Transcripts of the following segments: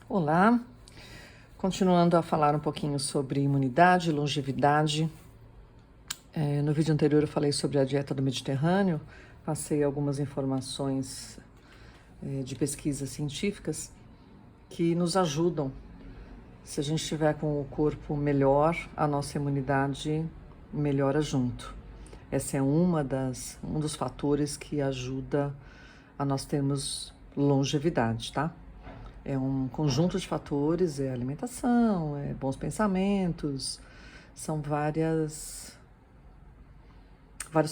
Olá, continuando a falar um pouquinho sobre imunidade e longevidade. No vídeo anterior eu falei sobre a dieta do Mediterrâneo, passei algumas informações de pesquisas científicas que nos ajudam. Se a gente estiver com o corpo melhor, a nossa imunidade melhora junto. Esse é um dos fatores que ajuda a nós termos longevidade, tá? É um conjunto de fatores, é alimentação, é bons pensamentos, são vários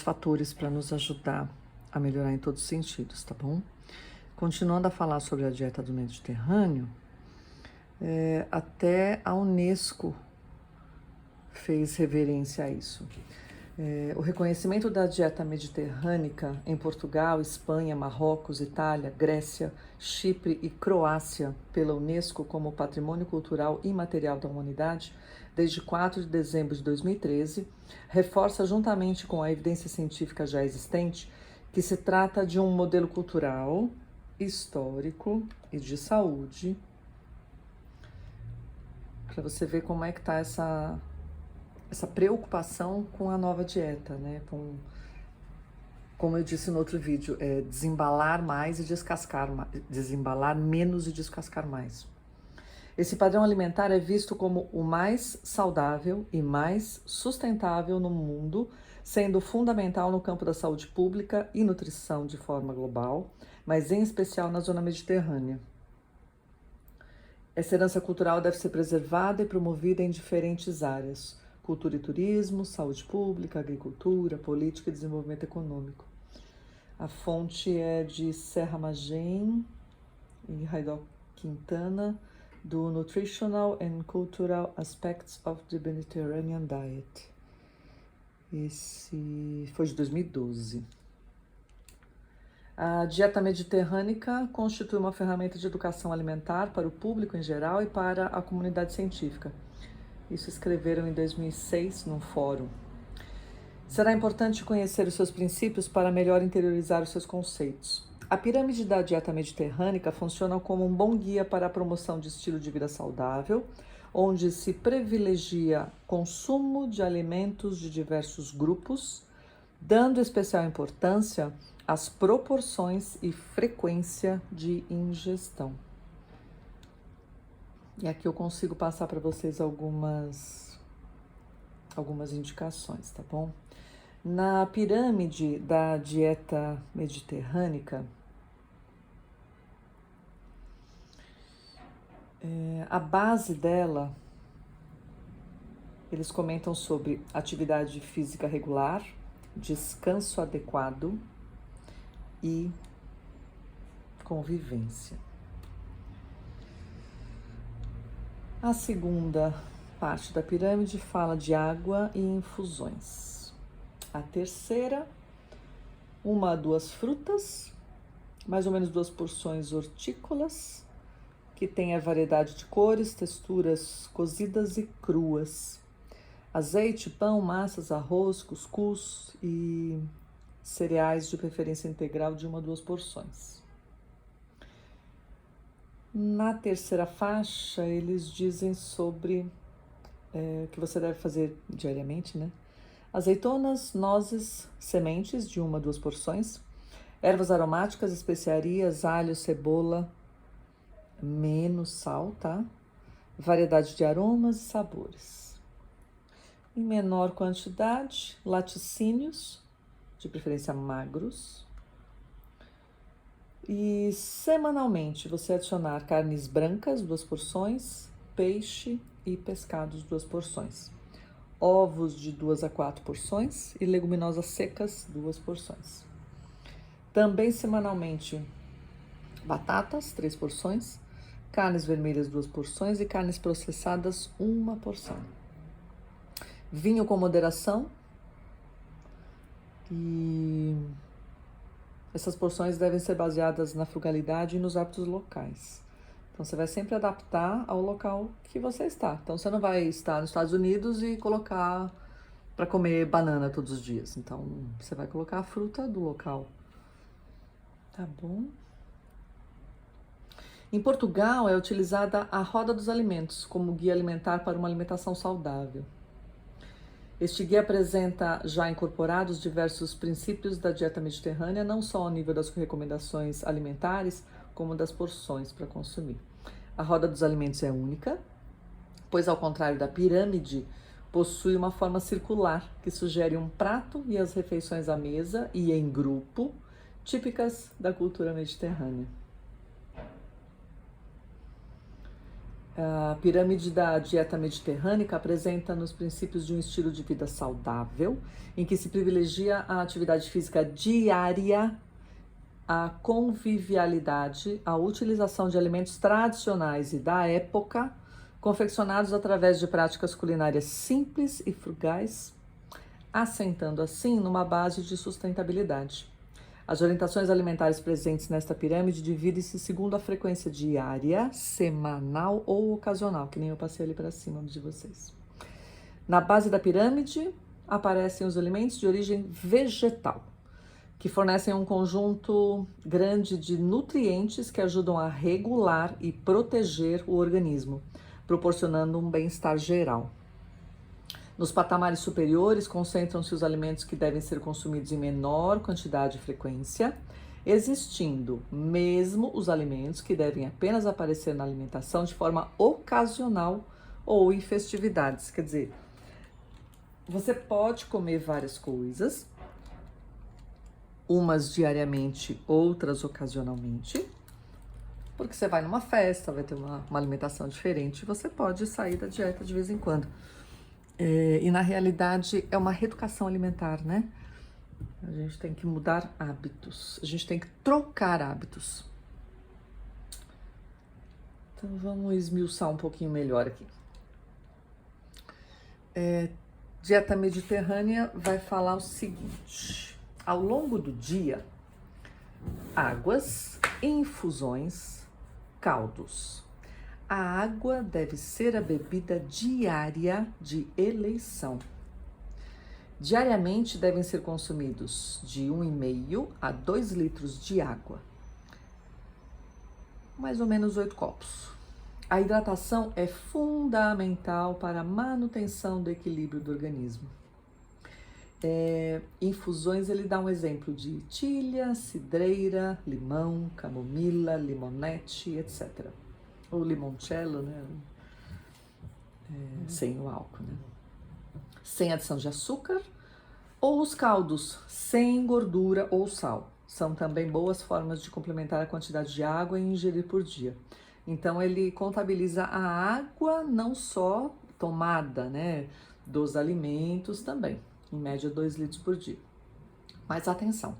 fatores para nos ajudar a melhorar em todos os sentidos, tá bom? Continuando a falar sobre a dieta do Mediterrâneo, até a Unesco fez reverência a isso. O reconhecimento da dieta mediterrânica em Portugal, Espanha, Marrocos, Itália, Grécia, Chipre e Croácia pela Unesco como Patrimônio Cultural Imaterial da Humanidade, desde 4 de dezembro de 2013, reforça, juntamente com a evidência científica já existente, que se trata de um modelo cultural, histórico e de saúde, para você ver como é que está essa preocupação com a nova dieta, né? Como eu disse no outro vídeo, desembalar mais e descascar mais, desembalar menos e descascar mais. Esse padrão alimentar é visto como o mais saudável e mais sustentável no mundo, sendo fundamental no campo da saúde pública e nutrição de forma global, mas em especial na zona mediterrânea. Essa herança cultural deve ser preservada e promovida em diferentes áreas: cultura e turismo, saúde pública, agricultura, política e desenvolvimento econômico. A fonte é de Serra Magem e Raido Quintana, do Nutritional and Cultural Aspects of the Mediterranean Diet. Esse foi de 2012. A dieta mediterrânica constitui uma ferramenta de educação alimentar para o público em geral e para a comunidade científica. Isso escreveram em 2006 num fórum. Será importante conhecer os seus princípios para melhor interiorizar os seus conceitos. A pirâmide da dieta mediterrânica funciona como um bom guia para a promoção de estilo de vida saudável, onde se privilegia consumo de alimentos de diversos grupos, dando especial importância às proporções e frequência de ingestão. E aqui eu consigo passar para vocês algumas indicações, tá bom? Na pirâmide da dieta mediterrânica, a base dela, eles comentam sobre atividade física regular, descanso adequado e convivência. A segunda parte da pirâmide fala de água e infusões. A terceira, 1 a 2 frutas, mais ou menos 2 porções hortícolas, que tem a variedade de cores, texturas cozidas e cruas. Azeite, pão, massas, arroz, cuscuz e cereais de preferência integral de 1 a 2 porções. Na terceira faixa, eles dizem sobre o que você deve fazer diariamente, né? Azeitonas, nozes, sementes de 1 a 2 porções, ervas aromáticas, especiarias, alho, cebola, menos sal, tá? Variedade de aromas e sabores. Em menor quantidade, laticínios, de preferência magros. E semanalmente você adicionar carnes brancas, 2 porções, peixe e pescados, 2 porções. Ovos de 2 a 4 porções e leguminosas secas, 2 porções. Também semanalmente, batatas, 3 porções, carnes vermelhas, 2 porções e carnes processadas, 1 porção. Vinho com moderação e essas porções devem ser baseadas na frugalidade e nos hábitos locais. Então, você vai sempre adaptar ao local que você está. Então, você não vai estar nos Estados Unidos e colocar para comer banana todos os dias. Então, você vai colocar a fruta do local. Tá bom? Em Portugal é utilizada a roda dos alimentos como guia alimentar para uma alimentação saudável. Este guia apresenta já incorporados diversos princípios da dieta mediterrânea, não só ao nível das recomendações alimentares, como das porções para consumir. A roda dos alimentos é única, pois ao contrário da pirâmide, possui uma forma circular, que sugere um prato e as refeições à mesa e em grupo, típicas da cultura mediterrânea. A pirâmide da dieta mediterrânica apresenta nos princípios de um estilo de vida saudável, em que se privilegia a atividade física diária, a convivialidade, a utilização de alimentos tradicionais e da época, confeccionados através de práticas culinárias simples e frugais, assentando assim numa base de sustentabilidade. As orientações alimentares presentes nesta pirâmide dividem-se segundo a frequência diária, semanal ou ocasional, que nem eu passei ali para cima de vocês. Na base da pirâmide aparecem os alimentos de origem vegetal, que fornecem um conjunto grande de nutrientes que ajudam a regular e proteger o organismo, proporcionando um bem-estar geral. Nos patamares superiores, concentram-se os alimentos que devem ser consumidos em menor quantidade e frequência, existindo mesmo os alimentos que devem apenas aparecer na alimentação de forma ocasional ou em festividades. Quer dizer, você pode comer várias coisas, umas diariamente, outras ocasionalmente, porque você vai numa festa, vai ter uma alimentação diferente, você pode sair da dieta de vez em quando. E na realidade é uma reeducação alimentar, né? A gente tem que mudar hábitos, a gente tem que trocar hábitos. Então vamos esmiuçar um pouquinho melhor aqui. Dieta mediterrânea vai falar o seguinte: ao longo do dia, águas, infusões, caldos. A água deve ser a bebida diária de eleição. Diariamente devem ser consumidos de 1,5 a 2 litros de água, mais ou menos 8 copos. A hidratação é fundamental para a manutenção do equilíbrio do organismo. Infusões, ele dá um exemplo de tilha, cidreira, limão, camomila, limonete, etc. Ou limoncello, né? Sem o álcool, né? Sem adição de açúcar, ou os caldos sem gordura ou sal. São também boas formas de complementar a quantidade de água e ingerir por dia. Então, ele contabiliza a água não só tomada, né, dos alimentos também, em média 2 litros por dia. Mas atenção,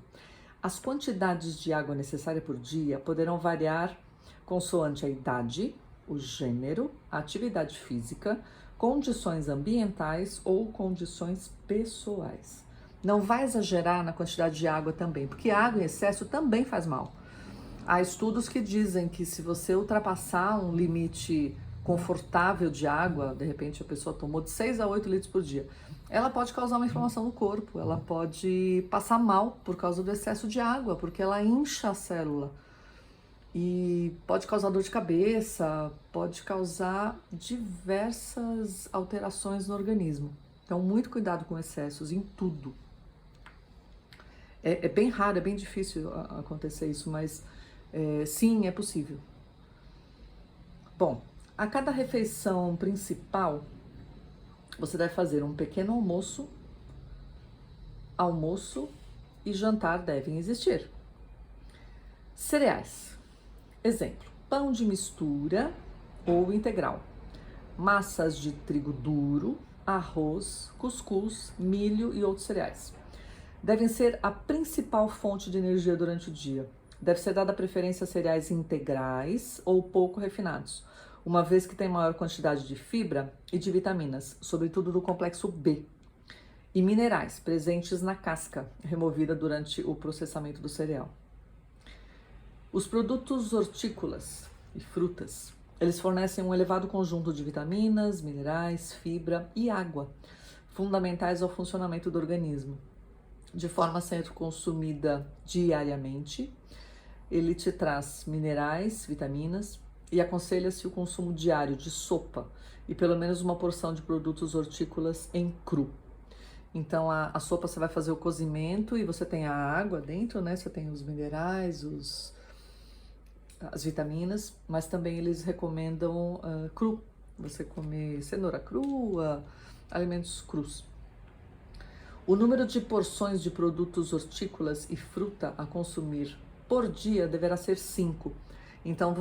as quantidades de água necessária por dia poderão variar consoante a idade, o gênero, a atividade física, condições ambientais ou condições pessoais. Não vai exagerar na quantidade de água também, porque água em excesso também faz mal. Há estudos que dizem que se você ultrapassar um limite confortável de água, de repente a pessoa tomou de 6 a 8 litros por dia, ela pode causar uma inflamação no corpo, ela pode passar mal por causa do excesso de água, porque ela incha a célula. E pode causar dor de cabeça, pode causar diversas alterações no organismo. Então, muito cuidado com excessos em tudo. É bem raro, é bem difícil acontecer isso, mas sim, é possível. Bom, a cada refeição principal, você deve fazer um pequeno almoço. Almoço e jantar devem existir. Cereais. Exemplo, pão de mistura ou integral, massas de trigo duro, arroz, cuscuz, milho e outros cereais. Devem ser a principal fonte de energia durante o dia. Deve ser dada preferência a cereais integrais ou pouco refinados, uma vez que tem maior quantidade de fibra e de vitaminas, sobretudo do complexo B, e minerais presentes na casca, removida durante o processamento do cereal. Os produtos hortícolas e frutas, eles fornecem um elevado conjunto de vitaminas, minerais, fibra e água, fundamentais ao funcionamento do organismo. De forma a ser consumida diariamente, ele te traz minerais, vitaminas e aconselha-se o consumo diário de sopa e pelo menos uma porção de produtos hortícolas em cru. Então a sopa você vai fazer o cozimento e você tem a água dentro, né? Você tem os minerais, as vitaminas, mas também eles recomendam cru. Você comer cenoura crua, alimentos crus. O número de porções de produtos hortícolas e fruta a consumir por dia deverá ser 5. Então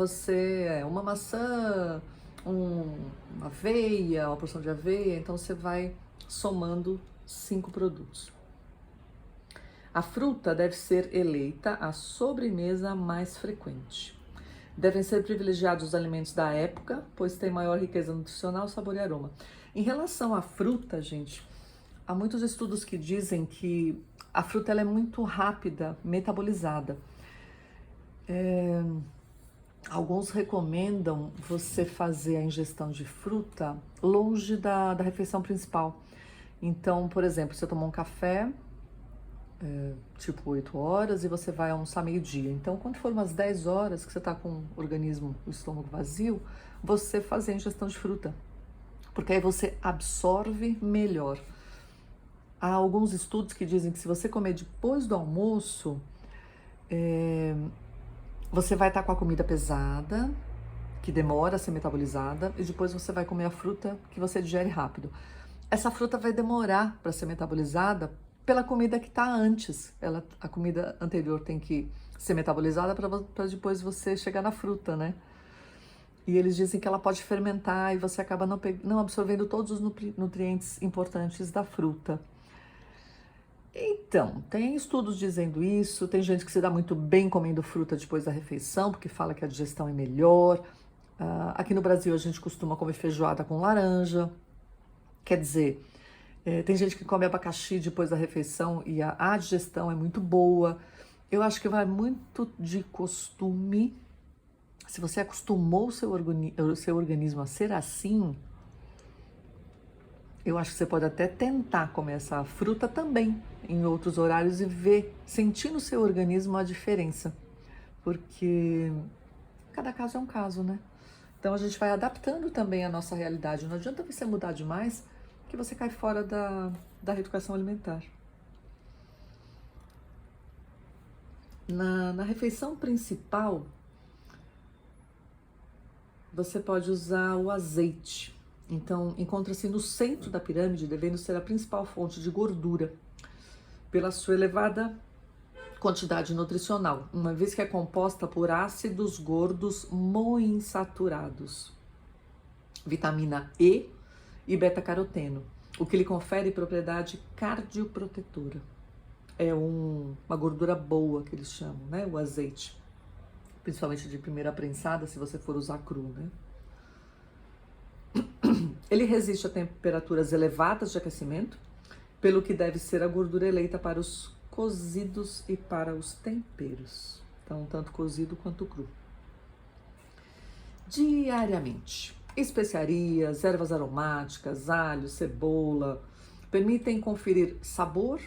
uma maçã, uma aveia, uma porção de aveia, então você vai somando 5 produtos. A fruta deve ser eleita a sobremesa mais frequente. Devem ser privilegiados os alimentos da época, pois tem maior riqueza nutricional, sabor e aroma. Em relação à fruta, gente, há muitos estudos que dizem que a fruta ela é muito rápida, metabolizada. Alguns recomendam você fazer a ingestão de fruta longe da refeição principal. Então, por exemplo, você tomou um café, tipo 8 horas, e você vai almoçar meio-dia. Então, quando for umas 10 horas que você está com o organismo, o estômago vazio, você fazer a ingestão de fruta. Porque aí você absorve melhor. Há alguns estudos que dizem que se você comer depois do almoço, você vai estar com a comida pesada, que demora a ser metabolizada, e depois você vai comer a fruta que você digere rápido. Essa fruta vai demorar para ser metabolizada pela comida que está antes. A comida anterior tem que ser metabolizada para depois você chegar na fruta, né? E eles dizem que ela pode fermentar e você acaba não absorvendo todos os nutrientes importantes da fruta. Então, tem estudos dizendo isso, tem gente que se dá muito bem comendo fruta depois da refeição, porque fala que a digestão é melhor. Aqui no Brasil a gente costuma comer feijoada com laranja. Quer dizer, tem gente que come abacaxi depois da refeição e a digestão é muito boa. Eu acho que vai muito de costume. Se você acostumou o seu organismo a ser assim, eu acho que você pode até tentar comer essa fruta também em outros horários e sentir no seu organismo a diferença. Porque cada caso é um caso, né? Então a gente vai adaptando também a nossa realidade. Não adianta você mudar demais que você cai fora da reeducação alimentar. Na refeição principal, você pode usar o azeite. Então, encontra-se no centro da pirâmide, devendo ser a principal fonte de gordura, pela sua elevada quantidade nutricional, uma vez que é composta por ácidos gordos monoinsaturados, vitamina E e beta-caroteno, o que lhe confere propriedade cardioprotetora. É uma gordura boa que eles chamam, né? O azeite, principalmente de primeira prensada, se você for usar cru, né? Ele resiste a temperaturas elevadas de aquecimento, pelo que deve ser a gordura eleita para os cozidos e para os temperos. Então, tanto cozido quanto cru. Diariamente, especiarias, ervas aromáticas, alho, cebola, permitem conferir sabor,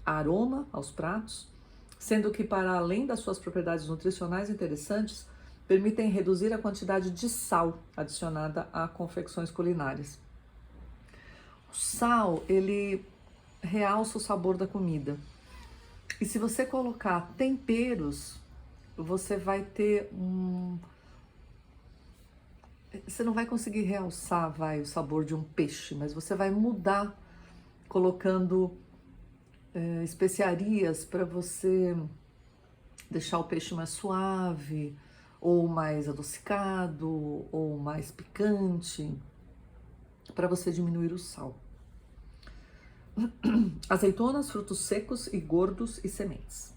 aroma aos pratos, sendo que, para além das suas propriedades nutricionais interessantes, permitem reduzir a quantidade de sal adicionada a confecções culinárias. O sal, ele realça o sabor da comida. E se você colocar temperos, você vai ter Você não vai conseguir realçar, o sabor de um peixe, mas você vai mudar colocando especiarias para você deixar o peixe mais suave, ou mais adocicado, ou mais picante, para você diminuir o sal. Azeitonas, frutos secos e gordos e sementes.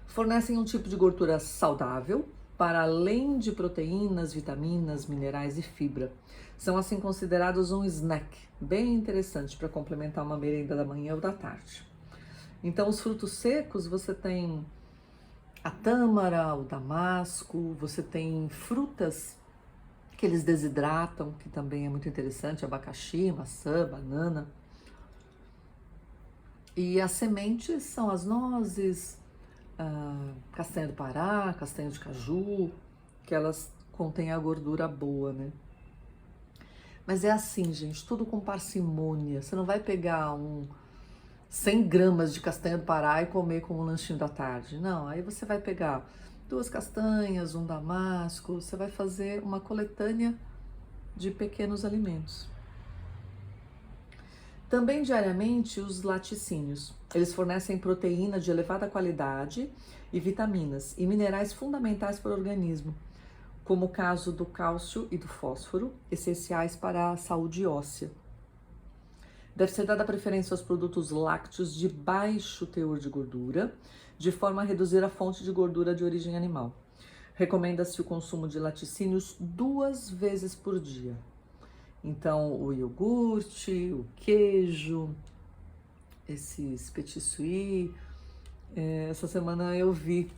Fornecem um tipo de gordura saudável, para além de proteínas, vitaminas, minerais e fibra. São assim considerados um snack bem interessante para complementar uma merenda da manhã ou da tarde. Então, os frutos secos, você tem a tâmara, o damasco, você tem frutas que eles desidratam, que também é muito interessante, abacaxi, maçã, banana. E as sementes são as nozes, castanha do Pará, castanha de caju, que elas contêm a gordura boa, né? Mas é assim, gente, tudo com parcimônia. Você não vai pegar 100 gramas de castanha do Pará e comer como um lanchinho da tarde. Não, aí você vai pegar 2 castanhas, um damasco, você vai fazer uma coletânea de pequenos alimentos. Também diariamente os laticínios. Eles fornecem proteína de elevada qualidade e vitaminas e minerais fundamentais para o organismo, como o caso do cálcio e do fósforo, essenciais para a saúde óssea. Deve ser dada preferência aos produtos lácteos de baixo teor de gordura, de forma a reduzir a fonte de gordura de origem animal. Recomenda-se o consumo de laticínios 2 vezes por dia. Então, o iogurte, o queijo, esses petit suisse. Essa semana eu vi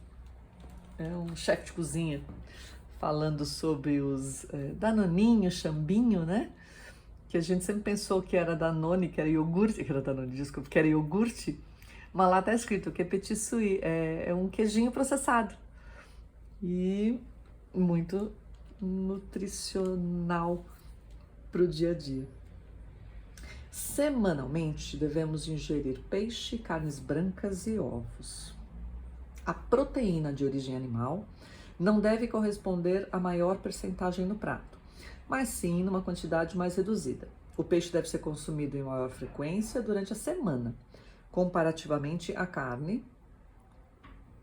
um chefe de cozinha falando sobre os danoninho, chambinho, né? Que a gente sempre pensou que era Danone, que era iogurte, que era Danone, desculpa, que era iogurte, mas lá tá escrito que é petit suisse, é um queijinho processado e muito nutricional para o dia a dia. Semanalmente devemos ingerir peixe, carnes brancas e ovos. A proteína de origem animal não deve corresponder a maior percentagem no prato, mas sim numa quantidade mais reduzida. O peixe deve ser consumido em maior frequência durante a semana, comparativamente à carne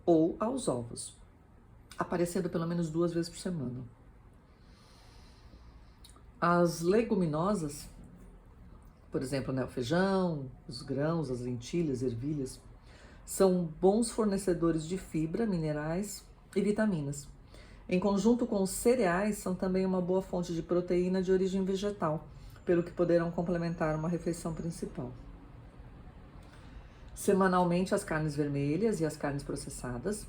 ou aos ovos, aparecendo pelo menos 2 vezes por semana. As leguminosas, por exemplo, né, o feijão, os grãos, as lentilhas, ervilhas, são bons fornecedores de fibra, minerais e vitaminas. Em conjunto com os cereais, são também uma boa fonte de proteína de origem vegetal, pelo que poderão complementar uma refeição principal. Semanalmente, as carnes vermelhas e as carnes processadas,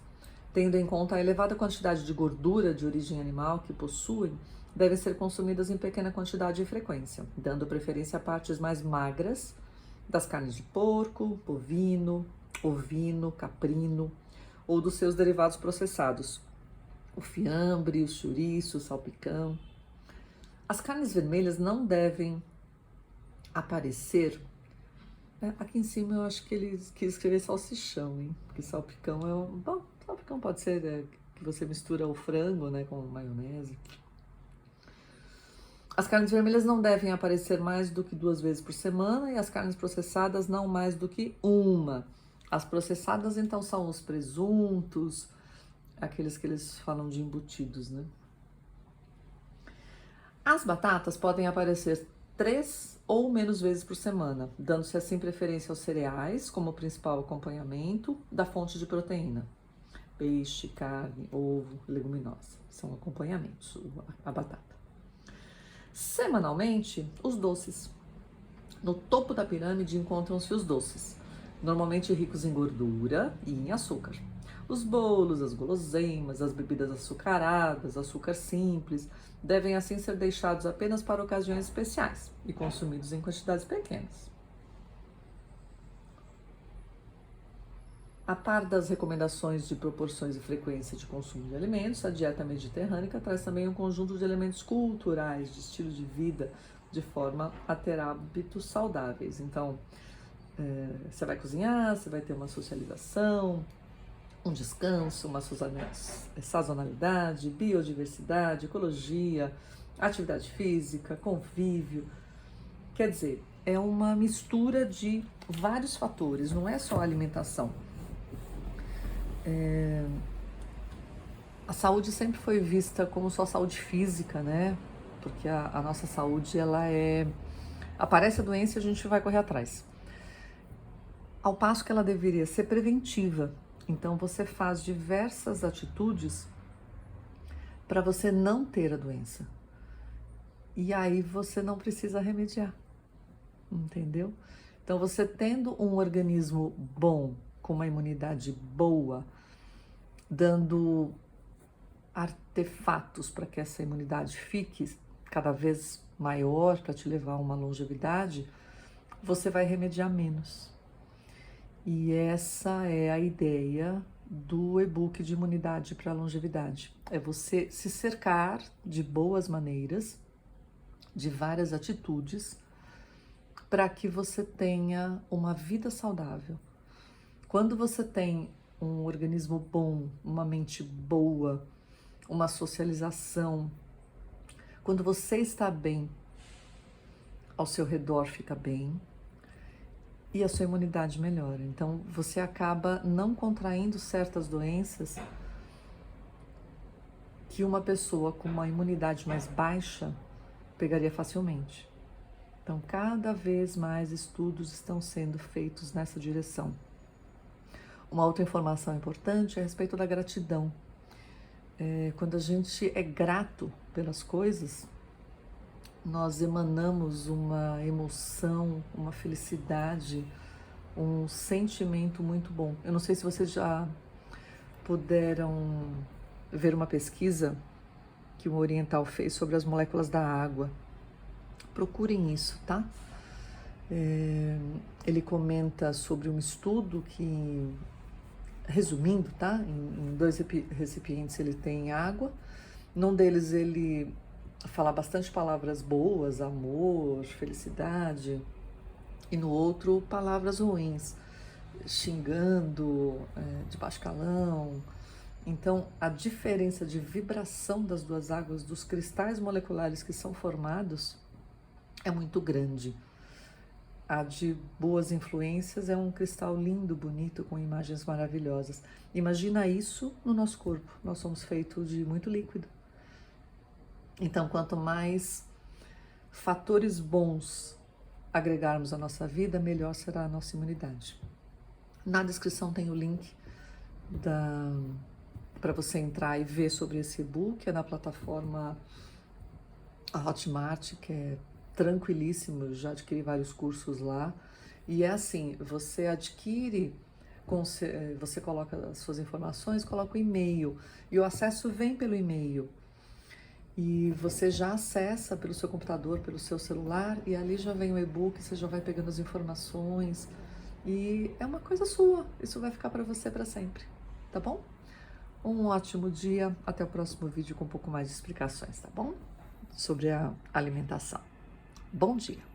tendo em conta a elevada quantidade de gordura de origem animal que possuem, devem ser consumidas em pequena quantidade e frequência, dando preferência a partes mais magras das carnes de porco, bovino, ovino, caprino ou dos seus derivados processados, o fiambre, o chouriço, o salpicão. As carnes vermelhas não devem aparecer. Aqui em cima eu acho que ele quis escrever salsichão, hein? Porque salpicão bom, salpicão pode ser que você mistura o frango, né, com maionese. As carnes vermelhas não devem aparecer mais do que 2 vezes por semana e as carnes processadas não mais do que 1. As processadas, então, são os presuntos, aqueles que eles falam de embutidos, né? As batatas podem aparecer 3 ou menos vezes por semana, dando-se assim preferência aos cereais como principal acompanhamento da fonte de proteína. Peixe, carne, ovo, leguminosa, são acompanhamentos, a batata. Semanalmente, os doces. No topo da pirâmide encontram-se os doces, normalmente ricos em gordura e em açúcar. Os bolos, as guloseimas, as bebidas açucaradas, açúcar simples, devem assim ser deixados apenas para ocasiões especiais e consumidos em quantidades pequenas. A par das recomendações de proporções e frequência de consumo de alimentos, a dieta mediterrânea traz também um conjunto de elementos culturais, de estilo de vida, de forma a ter hábitos saudáveis. Então, você vai cozinhar, você vai ter uma socialização, um descanso, uma sazonalidade, biodiversidade, ecologia, atividade física, convívio. Quer dizer, é uma mistura de vários fatores, não é só a alimentação. A saúde sempre foi vista como só saúde física, né? Porque a nossa saúde, aparece a doença e a gente vai correr atrás. Ao passo que ela deveria ser preventiva. Então, você faz diversas atitudes para você não ter a doença. E aí você não precisa remediar, entendeu? Então, você tendo um organismo bom, com uma imunidade boa, dando artefatos para que essa imunidade fique cada vez maior, para te levar a uma longevidade, você vai remediar menos. E essa é a ideia do e-book de imunidade para a longevidade. É você se cercar de boas maneiras, de várias atitudes, para que você tenha uma vida saudável. Quando você tem um organismo bom, uma mente boa, uma socialização, quando você está bem, ao seu redor fica bem e a sua imunidade melhora. Então você acaba não contraindo certas doenças que uma pessoa com uma imunidade mais baixa pegaria facilmente. Então cada vez mais estudos estão sendo feitos nessa direção. Uma outra informação importante é a respeito da gratidão. Quando a gente é grato pelas coisas, nós emanamos uma emoção, uma felicidade, um sentimento muito bom. Eu não sei se vocês já puderam ver uma pesquisa que um oriental fez sobre as moléculas da água. Procurem isso, tá? Ele comenta sobre um estudo que, resumindo, tá? Em 2 recipientes ele tem água. Num deles ele fala bastante palavras boas, amor, felicidade, e no outro palavras ruins, xingando, de baixo calão. Então a diferença de vibração das duas águas, dos cristais moleculares que são formados, é muito grande. A de boas influências é um cristal lindo, bonito, com imagens maravilhosas. Imagina isso no nosso corpo. Nós somos feitos de muito líquido. Então, quanto mais fatores bons agregarmos à nossa vida, melhor será a nossa imunidade. Na descrição tem o link para você entrar e ver sobre esse e-book. É na plataforma Hotmart, que é tranquilíssimo, eu já adquiri vários cursos lá. E é assim, você adquire, você coloca as suas informações, coloca o e-mail, e o acesso vem pelo e-mail. E você já acessa pelo seu computador, pelo seu celular, e ali já vem o e-book, você já vai pegando as informações, e é uma coisa sua, isso vai ficar para você para sempre, tá bom? Um ótimo dia, até o próximo vídeo com um pouco mais de explicações, tá bom? Sobre a alimentação. Bom dia!